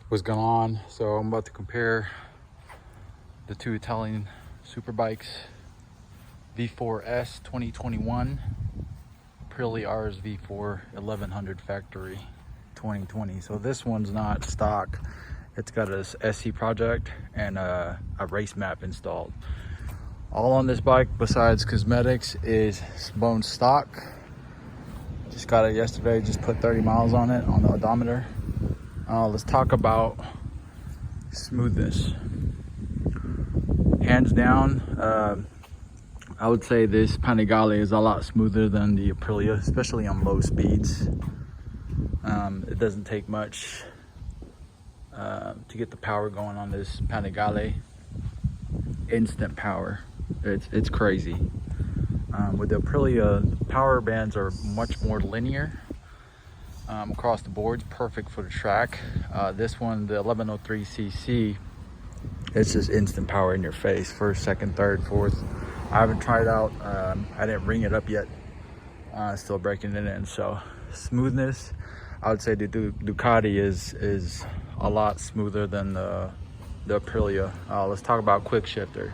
What's going on? So I'm about to compare the two Italian Superbikes, V4s 2021, Aprilia RSV4 1100 factory 2020. So this one's not stock. It's got a SC project and a race map installed. All on this bike besides cosmetics is bone stock. Just got it yesterday, just put 30 miles on it on the odometer. Let's talk about smoothness. Hands down, I would say this Panigale is a lot smoother than the Aprilia, especially on low speeds. It doesn't take much to get the power going on this Panigale. Instant power. It's crazy. With the Aprilia, power bands are much more linear. Across the board, perfect for the track. This one, the 1103cc, it's just instant power in your face, first, second, third, fourth. I haven't tried out, I didn't ring it up yet, still breaking it in. So smoothness, I would say the Ducati is a lot smoother than the Aprilia. Let's talk about quick shifter.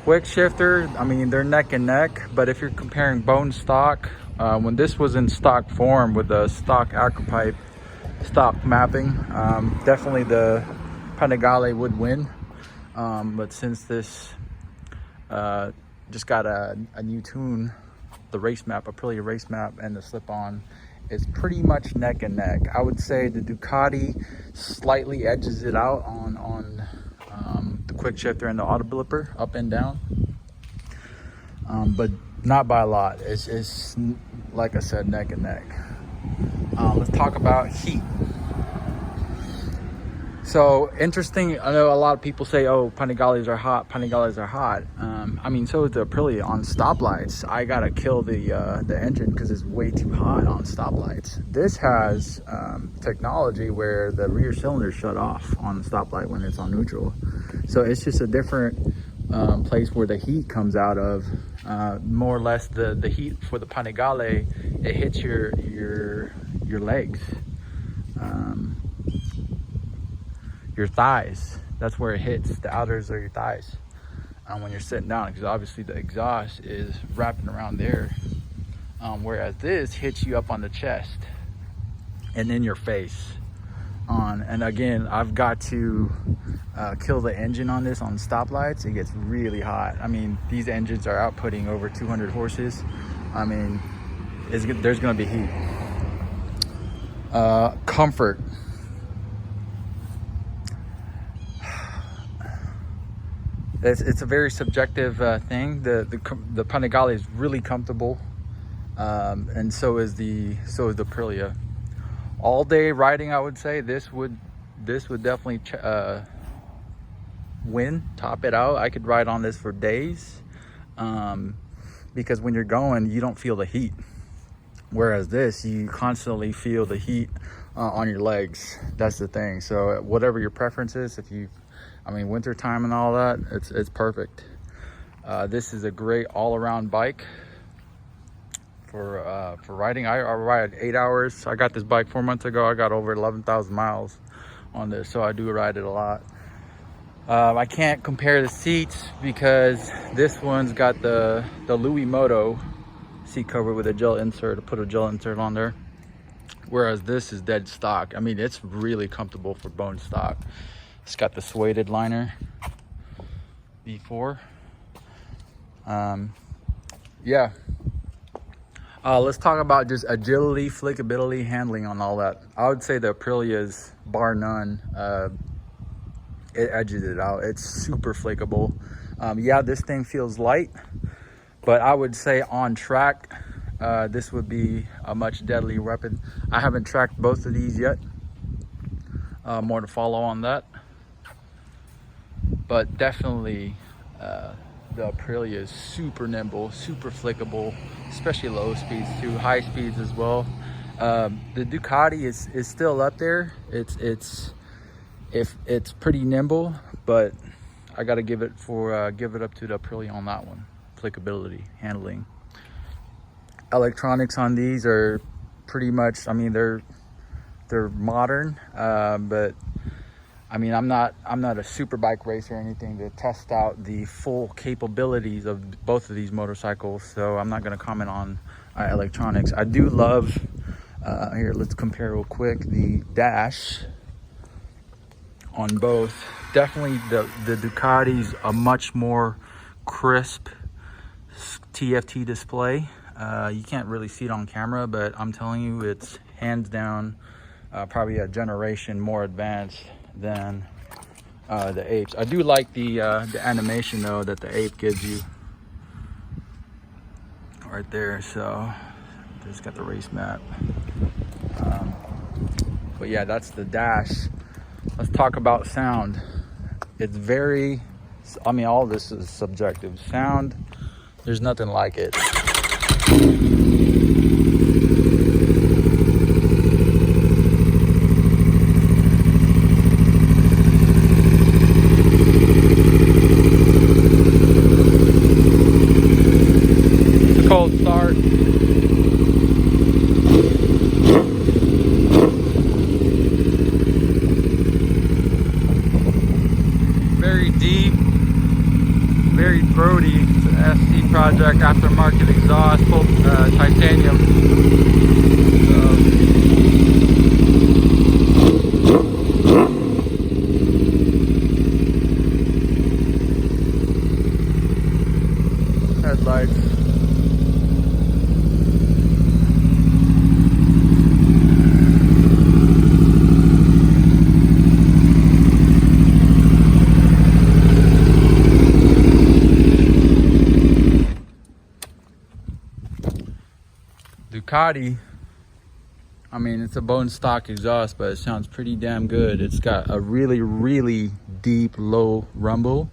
Quick shifter, I mean, they're neck and neck, but if you're comparing bone stock, when this was in stock form with the stock acropipe stock mapping, definitely the Panigale would win. But since this just got a new tune, the race map, Aprilia race map, and the slip-on, is pretty much neck and neck. I would say the Ducati slightly edges it out on the quick shifter and the auto blipper, up and down, but not by a lot. It's like I said, neck and neck. Let's talk about heat. So interesting, I know a lot of people say, oh, Panigales are hot, Panigales are hot. I mean, so is the Aprilia on stoplights. I gotta kill the engine because it's way too hot on stoplights. This has technology where the rear cylinder shut off on the stoplight when it's on neutral. So it's just a different place where the heat comes out of. More or less the heat for the Panigale, it hits your legs, your thighs. That's where it hits, the outers of your thighs, when you're sitting down, because obviously the exhaust is wrapping around there, whereas this hits you up on the chest and in your face. And again, I've got to kill the engine on this on stoplights. It gets really hot. I mean, these engines are outputting over 200 horses. I mean, there's gonna be heat. Comfort. It's a very subjective thing. The Panigale is really comfortable, and so is the Aprilia. All day riding, I would say this would definitely win, top it out. I could ride on this for days, because when you're going, you don't feel the heat, whereas this, you constantly feel the heat on your legs. That's the thing. So whatever your preference is, I mean, winter time and all that, it's perfect. This is a great all-around bike for riding. I ride 8 hours. I got this bike 4 months ago. I got over 11,000 miles on this, so I do ride it a lot. I can't compare the seats because this one's got the Louis Moto seat cover with a gel insert. I put a gel insert on there, whereas this is dead stock. I mean, it's really comfortable for bone stock. It's got the suede liner, V4. Yeah. Let's talk about just agility, flickability, handling on all that. I would say the Aprilia's, bar none, it edges it out. It's super flakeable. Yeah, this thing feels light, but I would say on track, this would be a much deadlier weapon. I haven't tracked both of these yet. More to follow on that. But definitely, the Aprilia is super nimble, super flickable, especially low speeds too, high speeds as well. The Ducati is still up there. It's pretty nimble, but I got to give it up to the Aprilia on that one. Flickability, handling. Electronics on these are pretty much, I mean, they're modern, but I mean, I'm not a superbike racer or anything to test out the full capabilities of both of these motorcycles, so I'm not going to comment on electronics. I do love, here, let's compare real quick, the dash on both. Definitely the Ducati's a much more crisp TFT display. You can't really see it on camera, but I'm telling you, it's hands down probably a generation more advanced than the apes. I do like the animation though that the ape gives you right there. So just got the race map. But yeah, that's the dash. Let's talk about sound. It's very, I mean, all this is subjective. Sound, there's nothing like it. Cold start. Very deep, very throaty. It's an SC project, aftermarket exhaust, full titanium. Headlights. Ducati, I mean, it's a bone stock exhaust, but it sounds pretty damn good. It's got a really, really deep low rumble,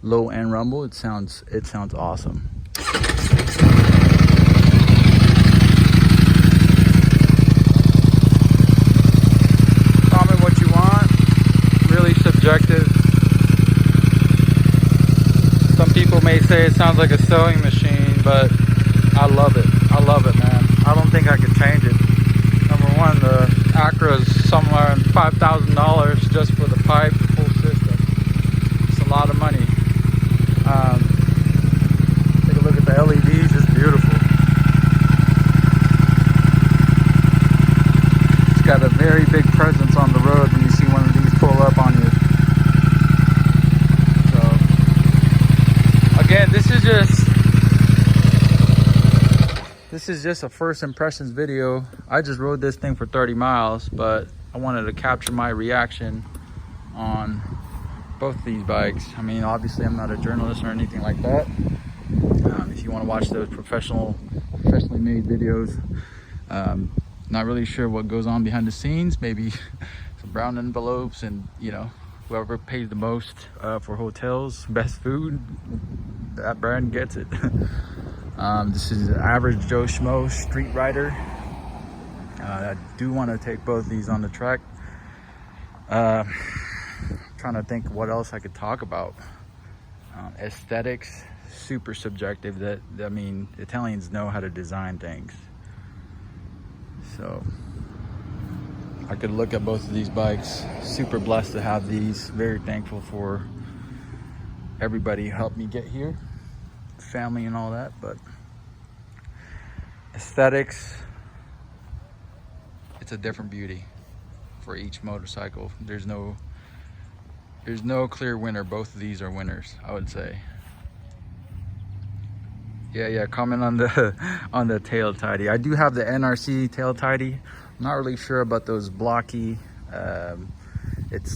low end rumble. It sounds awesome. Comment what you want. Really subjective. Some people may say it sounds like a sewing machine, but I love it. I love it, man. I don't think I could change it. Number one, the Acura is somewhere in $5,000 just for the pipe, the full system. It's a lot of money. Take a look at the LEDs, it's beautiful. It's got a very big presence on the road when you see one of these pull up on you. So, again, this is just a first impressions video. I just rode this thing for 30 miles, but I wanted to capture my reaction on both these bikes. I mean, obviously I'm not a journalist or anything like that. If you want to watch those professionally made videos, not really sure what goes on behind the scenes. Maybe some brown envelopes and, you know, whoever pays the most for hotels, best food, that brand gets it. This is an average Joe Schmo street rider. I do want to take both these on the track. Trying to think what else I could talk about. Aesthetics, super subjective. I mean, Italians know how to design things. So I could look at both of these bikes. Super blessed to have these. Very thankful for everybody who helped me get here. Family and all that, but aesthetics, it's a different beauty for each motorcycle. There's no clear winner. Both of these are winners, I would say. Yeah, comment on the tail tidy. I do have the NRC tail tidy. I'm not really sure about those blocky. It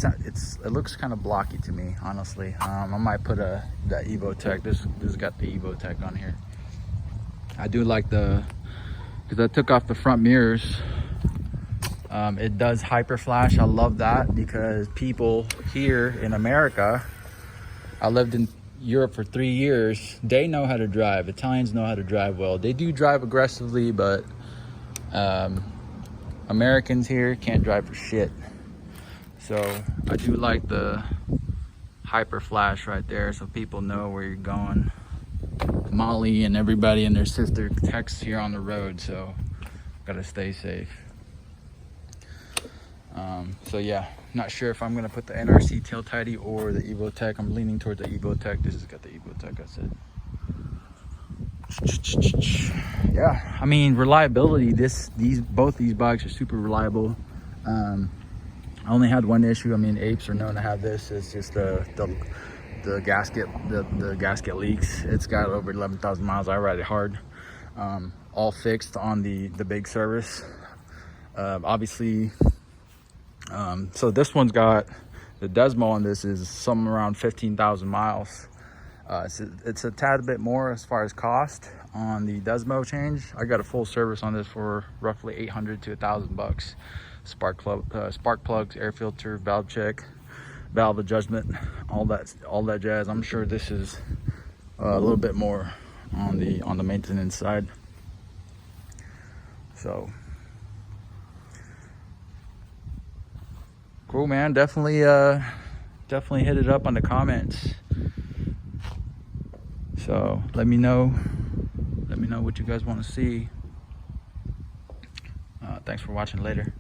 looks kind of blocky to me, honestly. I might put the Evotech. This has got the Evotech on here. I do like because I took off the front mirrors. It does hyper flash. I love that because people here in America, I lived in Europe for 3 years, they know how to drive. Italians know how to drive well. They do drive aggressively, but Americans here can't drive for shit. So I do like the hyper flash right there so people know where you're going. Molly and everybody and their sister texts here on the road, so gotta stay safe. So yeah, Not sure if I'm gonna put the NRC tail tidy or the EvoTech. I'm leaning towards the EvoTech. This has got the EvoTech, I said. Yeah, I mean, reliability, both these bikes are super reliable. I only had one issue. I mean, apes are known to have this. It's just the gasket, the gasket leaks. It's got over 11,000 miles. I ride it hard. All fixed on the big service. Obviously, so this one's got, the Desmo on this is somewhere around 15,000 miles. It's a tad bit more as far as cost on the Desmo change. I got a full service on this for roughly 800 to 1,000 bucks. Spark plugs, air filter, valve check, valve adjustment, all that jazz. I'm sure this is a little bit more on the maintenance side. So cool, man. Definitely hit it up on the comments. So let me know what you guys want to see. Thanks for watching. Later.